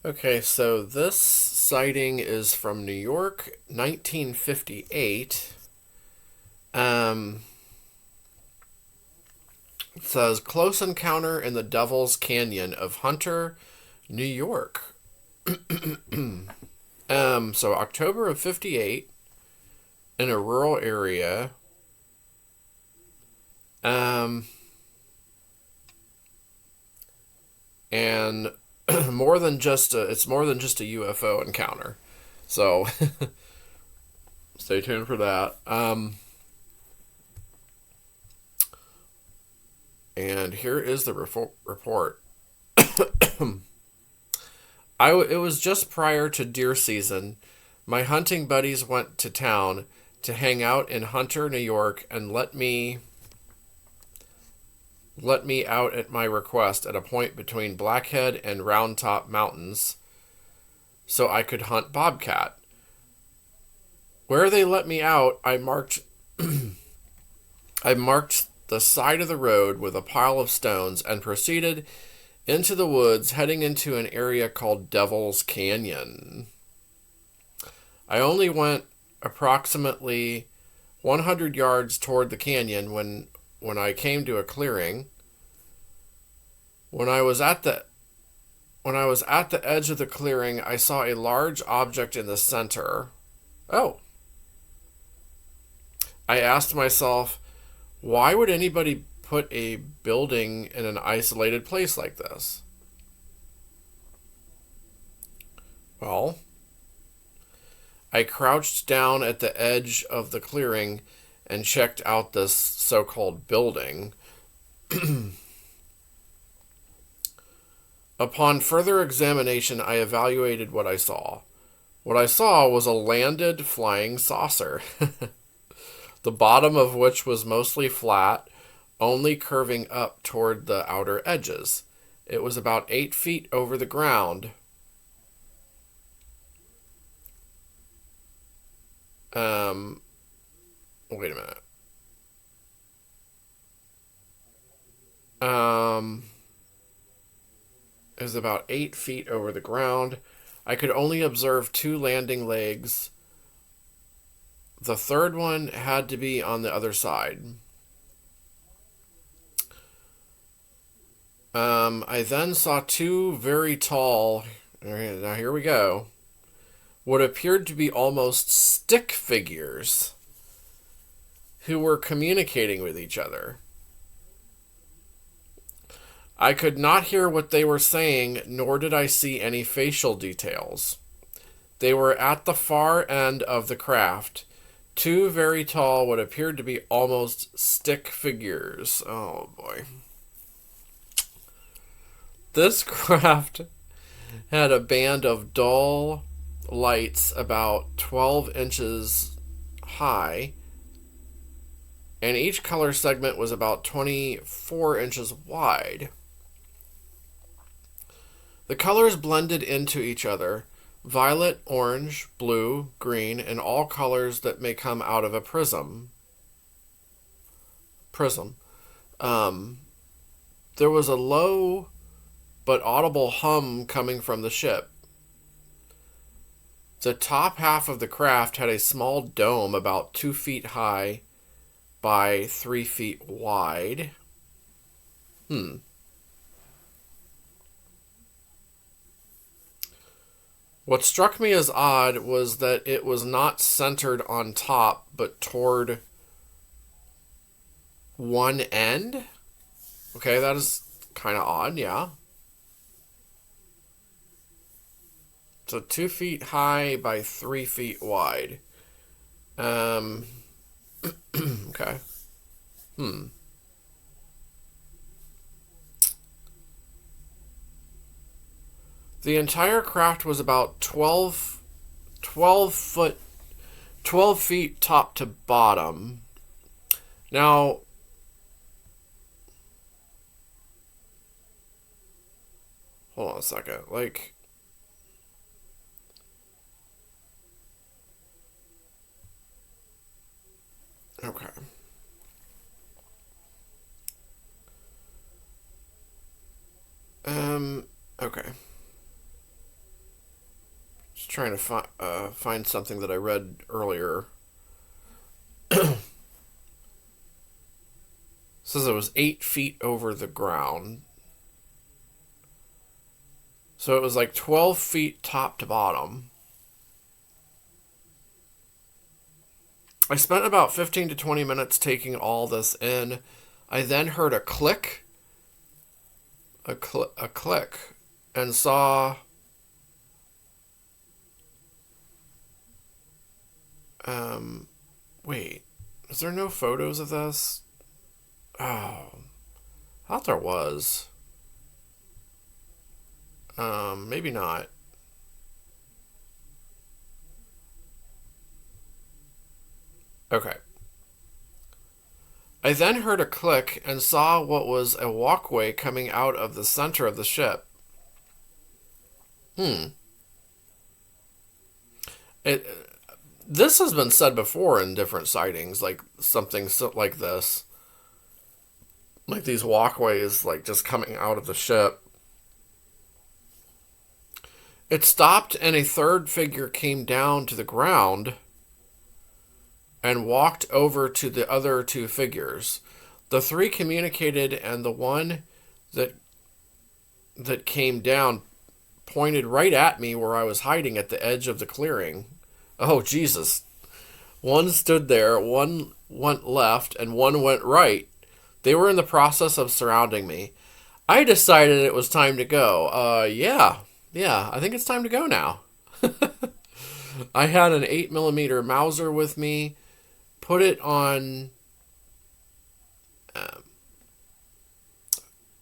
Okay, so this sighting is from New York, 1958. Um, it says close encounter in the Devil's Canyon of Hunter, New York. So October of 58 in a rural area. Um, and it's more than just a UFO encounter. So stay tuned for that. And here is the report. It was just prior to deer season. My hunting buddies went to town to hang out in Hunter, New York, and let me out at my request at a point between Blackhead and Round Top Mountains so I could hunt bobcat. Where they let me out, I marked the side of the road with a pile of stones and proceeded into the woods, heading into an area called Devil's Canyon. I only went approximately 100 yards toward the canyon when I came to a clearing. When I was at the when I was at the edge of the clearing, I saw a large object in the center. Oh, I asked myself, why would anybody put a building in an isolated place like this? Well, I crouched down at the edge of the clearing and checked out this so called building. Upon further examination, I evaluated what I saw. What I saw was a landed flying saucer, the bottom of which was mostly flat, only curving up toward the outer edges. It was about 8 feet over the ground. Um, Wait a minute. Um, it was about 8 feet over the ground. I could only observe two landing legs. The third one had to be on the other side. I then saw two very tall, now here we go, what appeared to be almost stick figures who were communicating with each other. I could not hear what they were saying, nor did I see any facial details. They were at the far end of the craft, two very tall, what appeared to be almost stick figures. Oh boy. This craft had a band of dull lights about 12 inches high, and each color segment was about 24 inches wide. The colors blended into each other: violet, orange, blue, green, and all colors that may come out of a prism. Prism. Um, there was a low but audible hum coming from the ship. The top half of the craft had a small dome about 2 feet high by 3 feet wide. Hmm. What struck me as odd was that it was not centered on top, but toward one end. Okay, that is kind of odd, yeah. So 2 feet high by 3 feet wide. Um, okay. Hmm. The entire craft was about 12 feet top to bottom. Now, hold on a second. Okay. Um, okay. Just trying to find something that I read earlier. Says it was 8 feet over the ground. So it was like 12 feet top to bottom. I spent about 15 to 20 minutes taking all this in. I then heard a click, and saw wait, is there no photos of this? Oh, I thought there was. Maybe not. Okay. I then heard a click and saw what was a walkway coming out of the center of the ship. Hmm. It. This has been said before in different sightings, like something like this, like these walkways, like just coming out of the ship. It stopped, and a third figure came down to the ground and walked over to the other two figures. The three communicated, and the one that came down pointed right at me where I was hiding at the edge of the clearing. Oh, Jesus. One stood there, one went left, and one went right. They were in the process of surrounding me. I decided it was time to go. Yeah, I think it's time to go now. I had an 8mm Mauser with me, put it on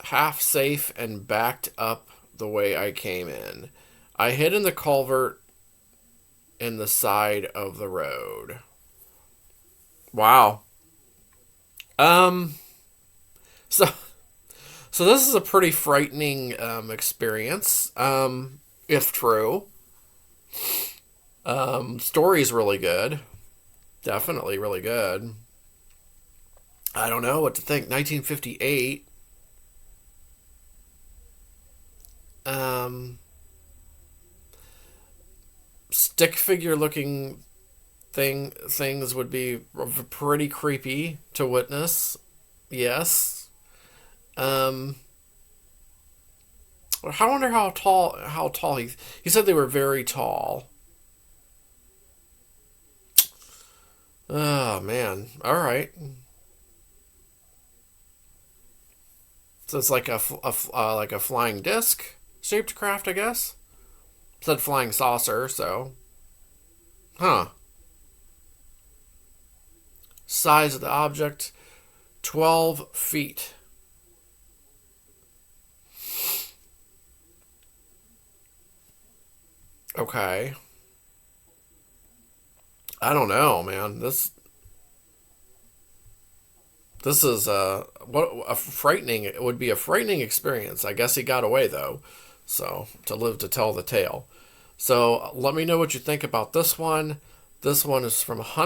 half safe, and backed up the way I came in. I hid in the culvert in the side of the road. Wow. So this is a pretty frightening experience, if true. Story's really good. Definitely really good. I don't know what to think. 1958. Stick figure looking things would be pretty creepy to witness. Yes. I wonder how tall he said they were very tall. Oh man. All right. So it's like like a flying disc shaped craft, I guess. It said flying saucer, so huh. Size of the object 12 feet. Okay. I don't know, man. This is what a frightening. It would be a frightening experience. I guess he got away though, so to live to tell the tale. So let me know what you think about this one. This one is from Hunt.